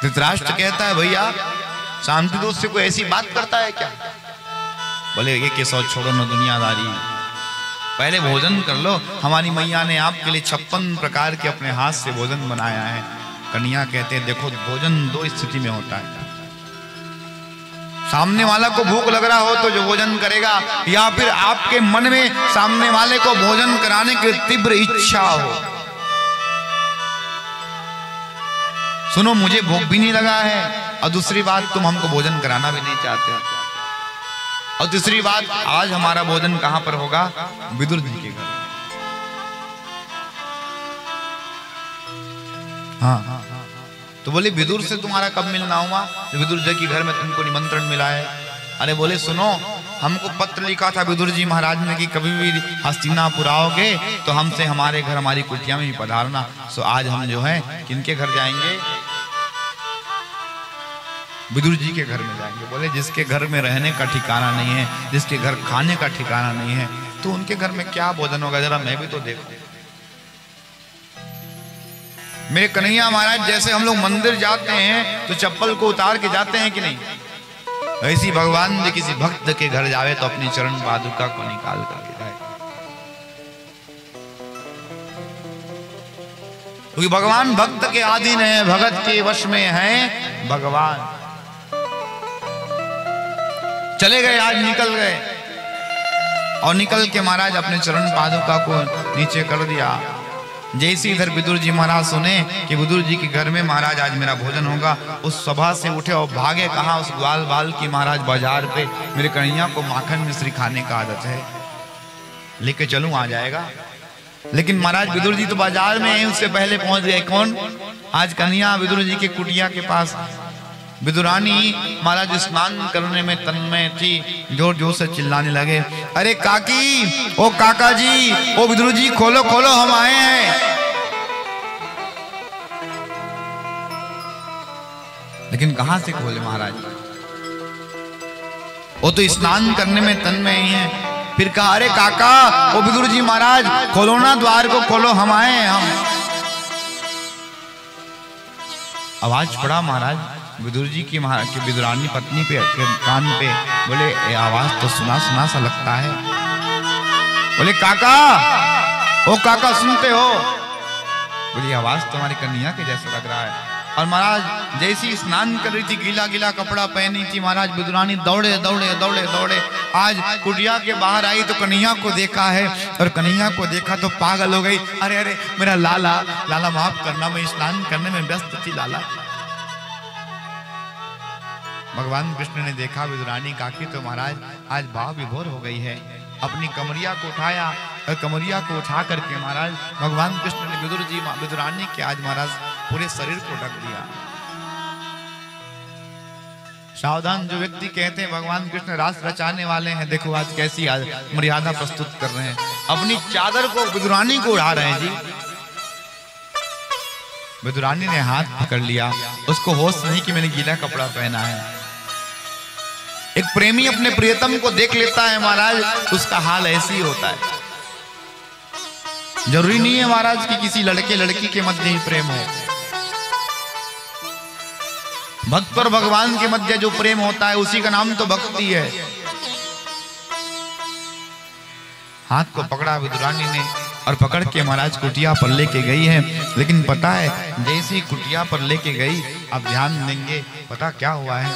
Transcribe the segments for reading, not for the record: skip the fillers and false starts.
धृतराष्ट्र कहता है भैया शांतिदूत से कोई ऐसी बात करता है क्या? बोले ये केसव छोड़ो न दुनियादारी, पहले भोजन कर लो। हमारी मैया ने आपके लिए 56 प्रकार के अपने हाथ से भोजन बनाया है। कन्या कहते हैं देखो भोजन दो स्थिति में होता है, सामने वाला को भूख लग रहा हो तो जो भोजन करेगा, या फिर आपके मन में सामने वाले को भोजन कराने की तीव्र इच्छा हो। सुनो मुझे भूख भी नहीं लगा है, और दूसरी बात तुम हमको भोजन कराना भी नहीं चाहते हो, और तीसरी बात आज हमारा भोजन कहां पर होगा? विदुर जी के घर। हाँ तो बोले विदुर से तुम्हारा कब मिलना हुआ? तो विदुर जी के घर में तुमको निमंत्रण मिला है। अरे बोले सुनो हमको पत्र लिखा था विदुर जी महाराज ने कि कभी भी हस्तिनापुर आओगे तो हमसे हमारे घर हमारी कुटिया में भी पधारना। सो आज हम जो है किनके घर जाएंगे? विदुर जी के घर में जाएंगे। बोले जिसके घर में रहने का ठिकाना नहीं है, जिसके घर खाने का ठिकाना नहीं है, तो उनके घर में क्या भोजन होगा? जरा मैं भी तो देखूं। मेरे कन्हैया महाराज जैसे हम लोग मंदिर जाते हैं तो चप्पल को उतार के जाते हैं कि नहीं, ऐसी भगवान जी किसी भक्त के घर जावे तो अपनी चरण पादुका को निकाल करके जाए, क्योंकि भगवान भक्त के अधीन है, भगत के वश में है भगवान। चले गए, आज निकल गए, और निकल के महाराज अपने चरण पादुका को नीचे कर दिया। जैसे इधर विदुर जी महाराज सुने कि विदुर जी के घर में महाराज आज मेरा भोजन होगा, उस सभा से उठे और भागे कहा उस ग्वाल बाल की महाराज बाजार पे मेरे कन्हैया को माखन मिश्री खाने का आदत है, लेके चलूं आ जाएगा। लेकिन महाराज विदुर जी तो बाजार में हैं, उससे पहले पहुंच गए। कौन? आज कन्हैया विदुर जी के कुटिया के पास। विदुरानी महाराज स्नान करने में तन्मय थी, जोर जोर से चिल्लाने लगे, अरे काकी, ओ काका जी, ओ विदुर जी खोलो खोलो हम आए हैं। लेकिन कहां से खोले महाराज, वो तो स्नान करने में तन्मय ही है। फिर कहा अरे काका, ओ विदुर जी महाराज खोलो ना, द्वार को खोलो हम आए हैं हम। आवाज पड़ा महाराज विदुर जी की विदुरानी पत्नी पे कान पे। बोले ये आवाज तो सुना सुना सा लगता है। बोले काका, ओ काका सुनते हो? बोली आवाज तुम्हारी कन्हैया के जैसा लग रहा है। और महाराज जैसी स्नान कर रही थी, गीला गीला कपड़ा पहनी थी, महाराज विदुरानी दौड़े दौड़े दौड़े दौड़े आज कुटिया के बाहर आई तो कन्हैया को देखा है, और कन्हैया को देखा तो पागल हो गई। अरे अरे मेरा लाला, लाला माफ करना, मैं स्नान करने में व्यस्त थी लाला। भगवान कृष्ण ने देखा विदुरानी काकी तो महाराज आज भाव विभोर हो गई है। अपनी कमरिया को उठाया, और कमरिया को उठा करके महाराज भगवान कृष्ण ने विदुरानी के आज महाराज पूरे शरीर को ढक दिया। सावधान जो व्यक्ति कहते हैं भगवान कृष्ण रास रचाने वाले हैं, देखो आज कैसी आज मर्यादा प्रस्तुत कर रहे हैं। अपनी चादर को विदुरानी को उड़ा रहे हैं जी। विदुरानी ने हाथ पकड़ लिया, उसको होश नहीं कि मैंने गीला कपड़ा पहना है। एक प्रेमी अपने प्रियतम को देख लेता है महाराज, उसका हाल ऐसे ही होता है। जरूरी नहीं है महाराज कि किसी लड़के लड़की के मध्य ही प्रेम हो। भक्त और भगवान के मध्य जो प्रेम होता है उसी का नाम तो भक्ति है। हाथ को पकड़ा विदुरानी ने, और पकड़ के महाराज कुटिया पर लेके गई है। लेकिन पता है जैसी कुटिया पर लेके गई, अब ध्यान देंगे पता क्या हुआ है।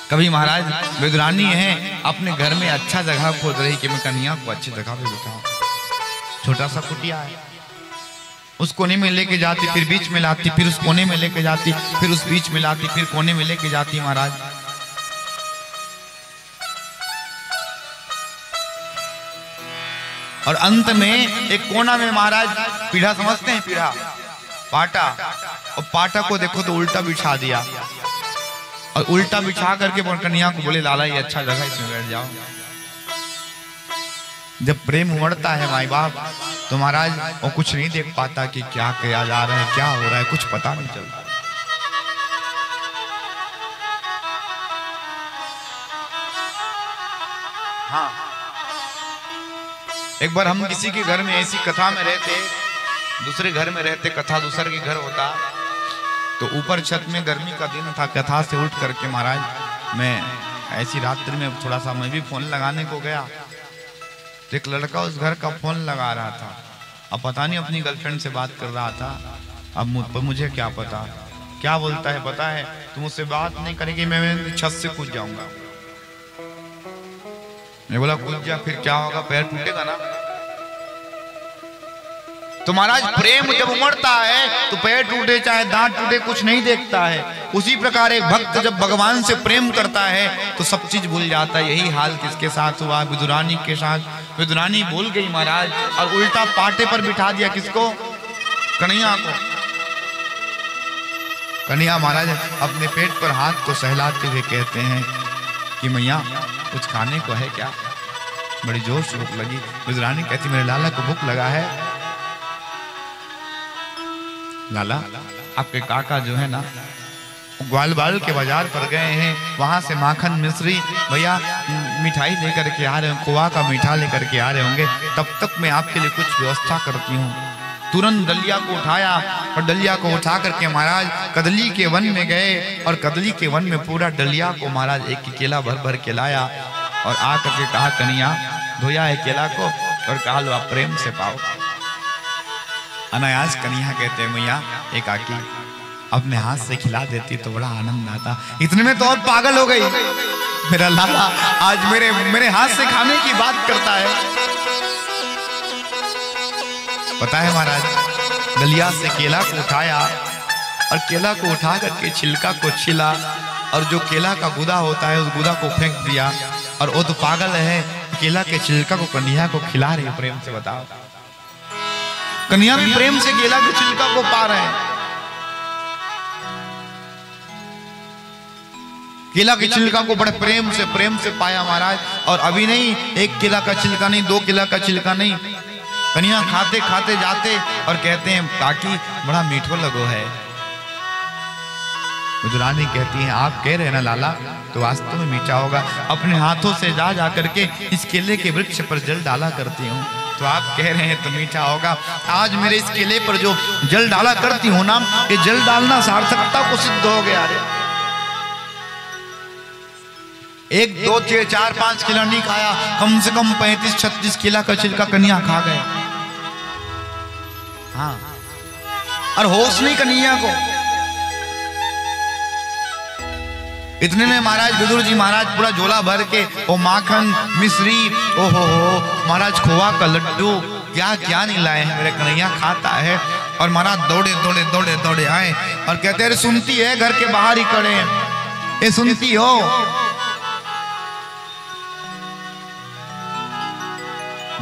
कभी महाराज विदुरानी है अपने घर में अच्छा जगह खोज रही कि मैं कन्हैया को अच्छी जगह पे बिठाऊं। छोटा सा कुटिया है, उस कोने में लेके जाती, फिर बीच में लाती, फिर उस कोने में लेके जाती, फिर उस बीच में लाती, फिर कोने में लेके जाती महाराज। और अंत में एक कोना में महाराज पीढ़ा, समझते हैं पीढ़ा, पाटा, और पाटा को देखो तो उल्टा बिछा दिया, और उल्टा बिछा करके कन्हैया को बोले लाला ये अच्छा जगह, इसमें बैठ जाओ। जब प्रेम उमड़ता है माई बाप तो महाराज वो कुछ नहीं देख पाता कि क्या किया जा रहा है, क्या हो रहा है, कुछ पता नहीं चलता। हाँ, एक बार हम किसी के घर में ऐसी कथा में रहते, दूसरे घर में रहते, कथा दूसरे के घर होता, तो ऊपर छत में गर्मी का दिन था, कथा से उठ करके महाराज मैं ऐसी रात्रि में थोड़ा सा मैं भी फोन लगाने को गया, तो एक लड़का उस घर का फोन लगा रहा था। अब पता नहीं अपनी गर्लफ्रेंड से बात कर रहा था। अब मुझे क्या पता क्या बोलता है, पता है तुम उससे बात नहीं करेगी, मैं छत से कूद जाऊंगा। मैं बोला कूद जा, फिर क्या होगा, पैर टूटेगा ना। तो महाराज प्रेम जब उमड़ता है तो पैर टूटे चाहे दांत टूटे कुछ नहीं देखता है। उसी प्रकार एक भक्त जब भगवान से प्रेम करता है तो सब चीज भूल जाता है। यही हाल किसके साथ हुआ, विदुरानी के साथ। विदुरानी भूल गई महाराज और उल्टा पाटे पर बिठा दिया किसको, कन्हैया को। कन्हैया महाराज अपने पेट पर हाथ को सहलाते हुए कहते हैं कि मैया कुछ खाने को है क्या, बड़ी जोर से भूख लगी। विदुरानी कहती मेरे लाला को भूख लगा है। लाला आपके काका जो है ना ग्वालबाल के बाजार पर गए हैं, वहां से माखन मिश्री भैया मिठाई लेकर के आ रहे होंगे, खोआ का मीठा लेकर के आ रहे होंगे, तब तक मैं आपके लिए कुछ व्यवस्था करती हूँ। तुरंत डलिया को उठाया और डलिया को उठा करके महाराज कदली के वन में गए और कदली के वन में पूरा डलिया को महाराज एक केला भर भर के लाया और आ करके कहा कन्हैया धोया है केला को और कहा लो आप प्रेम से पाओ। अनायास कन्हैया कहते हैं मैया एक आकी अपने हाथ से खिला देती तो बड़ा आनंद आता। इतने में तो और पागल हो गई, मेरा लाला आज मेरे हाथ से खाने की बात करता है। पता है महाराज डलिया से केला को उठाया और केला को उठा करके छिलका को छिला और जो केला का गुदा होता है उस गुदा को फेंक दिया। और वो तो पागल है, केला के छिलका को कन्हैया को खिला रही है प्रेम से। बताओ कन्हैया भी प्रेम से केला के छिलका को पा रहे हैं। केला के छिलका को बड़े प्रेम से पाया महाराज। और अभी नहीं एक केला का छिलका नहीं, दो केला का छिलका नहीं, कन्हैया खाते खाते जाते और कहते हैं काकी बड़ा मीठो लगो है। विदुरानी कहती है आप कह रहे हैं ना लाला तो वास्तव में मीठा होगा। अपने हाथों से जा करके इस केले के वृक्ष पर जल डाला करती हूँ, तो आप कह रहे हैं तो मीठा होगा। आज मेरे इस केले पर जो जल डाला करती हूँ ना, ये जल डालना सार्थकता को सिद्ध हो गया। एक दो चार पांच केला नहीं खाया, कम से कम 35-36 केला का छिलका कन्हैया खा गए। हाँ, और होश नहीं कन्हैया को। इतने में महाराज विदुर जी महाराज पूरा झोला भर के वो माखन मिश्री ओहो महाराज खोआ का लड्डू क्या क्या नहीं लाए हैं, मेरे कन्हैया खाता है। और महाराज दौड़े आए और कहते हैं सुनती है घर के बाहर ही खड़े हैं, ये सुनती हो।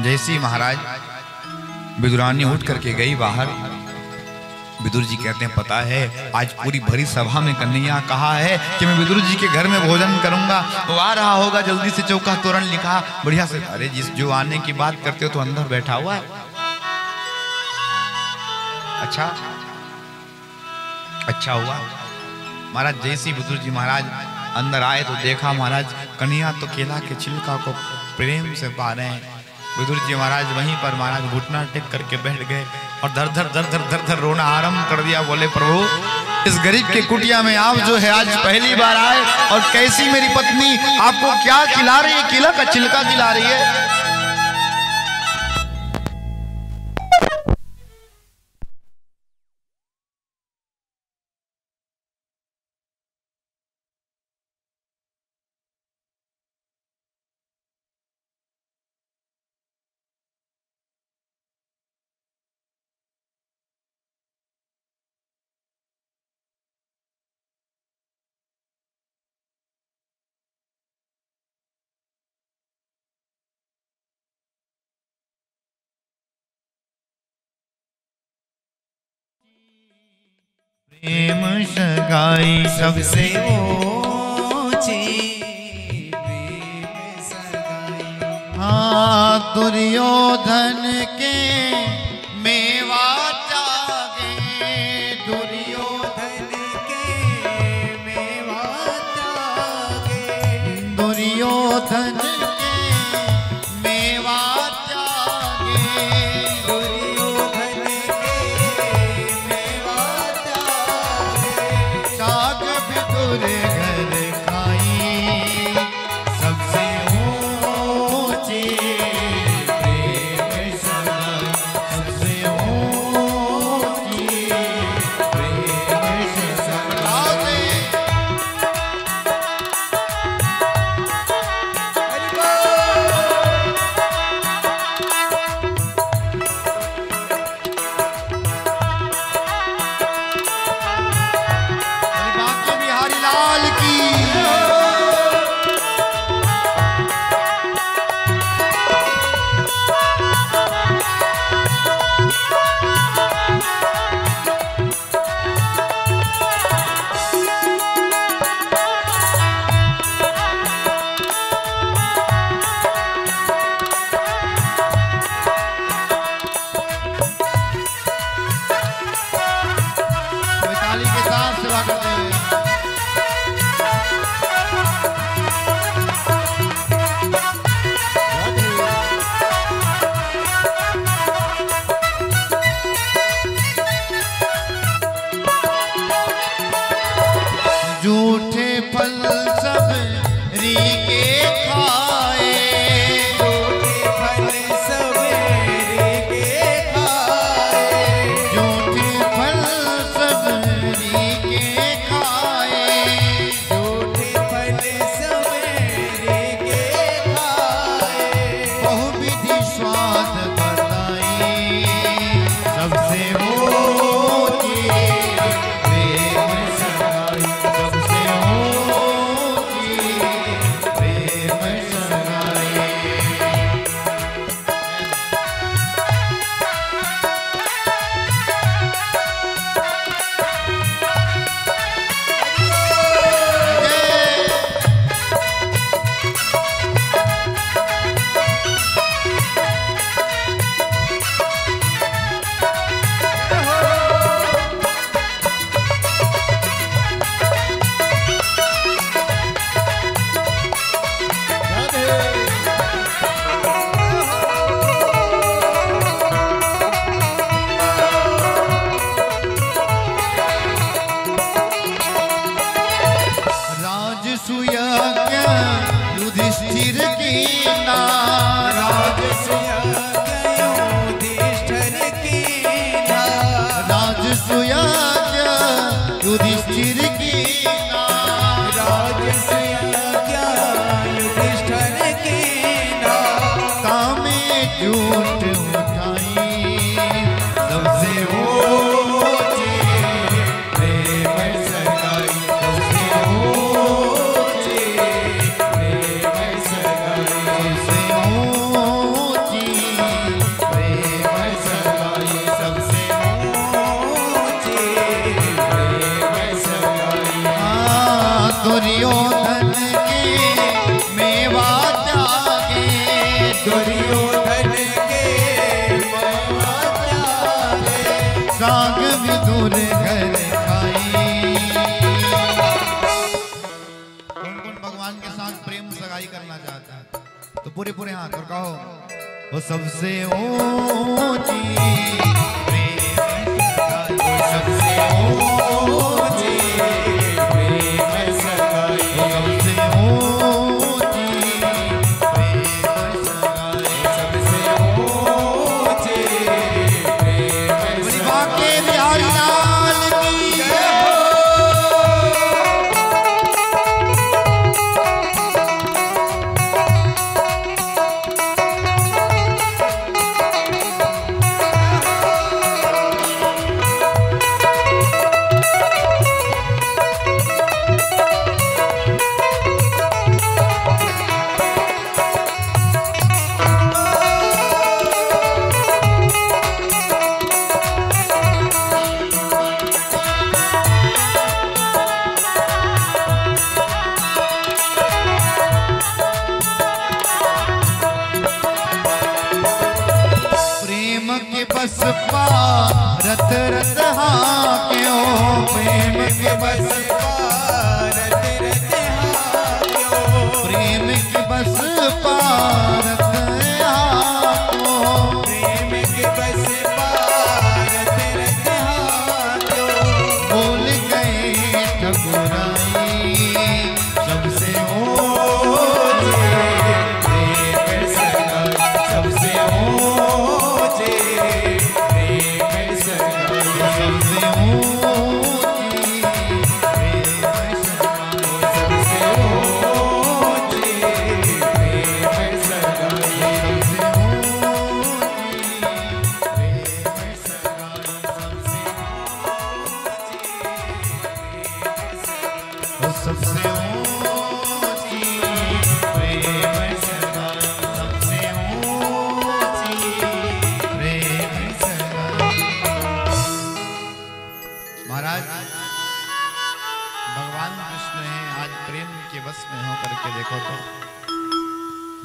जैसी महाराज विदुरानी उठ करके गई बाहर, विदुर जी कहते हैं पता है आज पूरी भरी सभा में कन्हैया कहा है कि मैं विदुर जी के घर में भोजन करूंगा। वो आ रहा होगा, जल्दी से चौका तोरण लिखा बढ़िया से। अरे जिस जो आने की बात करते हो तो अंदर बैठा हुआ है। अच्छा हुआ महाराज। जैसी विदुर जी महाराज अंदर आए तो देखा महाराज कन्हैया तो केला के छिलका को प्रेम से पा रहे हैं। विदुर जी महाराज वहीं पर महाराज घुटना टेक करके बैठ गए और धर धर रोना आरंभ कर दिया। बोले प्रभु इस गरीब के कुटिया में आप जो है आज पहली बार आए और कैसी मेरी पत्नी आपको क्या खिला रही है, केला का छिलका खिला रही है। प्रेम सगाई सबसे ऊंची, प्रेम सगाई। हाँ दुर्योधन के मेवा त्यागे, दुर्योधन के मेवा त्यागे, दुर्योधन सेवा करते हुए। झूठे फल सब री के खाए, झूठे फल सब री के खाए, झूठे फल सब री के खाए, झूठे फल सब री के खाए, बहुविधि स्वाद बताई सबसे मोती प्रेम सगाई, सबसे मोती प्रेम सगाई। राजसूया क्या युधिष्ठिर की नार, राजसूया युधिष्ठिर की नार, राजसूया क्या युधिष्ठिर की नार, राजसूया युधिष्ठिर की नार, कामे झूठ उठाई सबसे ऊंची प्रेम सगाई, सबसे ऊंची प्रेम सगाई, सबसे ऊंची प्रेम सगाई, सबसे ऊंची प्रेम सगाई। दुर्योधन के मेवा त्यागे, दुर्योधन के मेवा त्यागे, साग विदुर घर खाई। कौन कौन भगवान के साथ प्रेम सगाई करना चाहता है तो पूरे पूरे हाथ और कहो वो सबसे ऊंची प्रेम सगाई, वो सबसे ऊंची प्रेम सगाई, वो सबसे ऊंची प्रेम सगाई, सबसे ऊंचे प्रेम श्री बांके बिहारी लाल की जय हो। प्रेम के बस रत रत हाँ क्यों, प्रेम के बस रत रत हाथों, प्रेम के बस रत हाँ क्यों, प्रेम के बस रत रत हाथों, बोल गए ठकुराई सबसे ऊंचे प्रेम सगाई, सबसे ऊंचे प्रेम सगाई, सबसे ऊंची प्रेम सगाई, सबसे ऊंचे प्रेम सगाई, सबसे ऊंची प्रेम सगाई, सबसे ऊंची प्रेम सगाई। महाराज भगवान कृष्ण हैं आज प्रेम के बस में हो करके देखो तो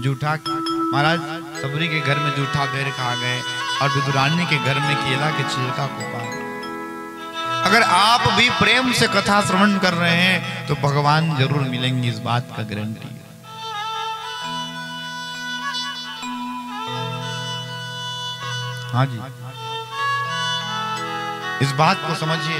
जूठा महाराज सबरी के घर में जूठा बेर खा गए और विदुरानी के घर में केला के छिलका को पा। अगर आप भी प्रेम से कथा श्रवण कर रहे हैं तो भगवान जरूर मिलेंगे, इस बात का गारंटी है। हाँ जी, इस बात को समझिए।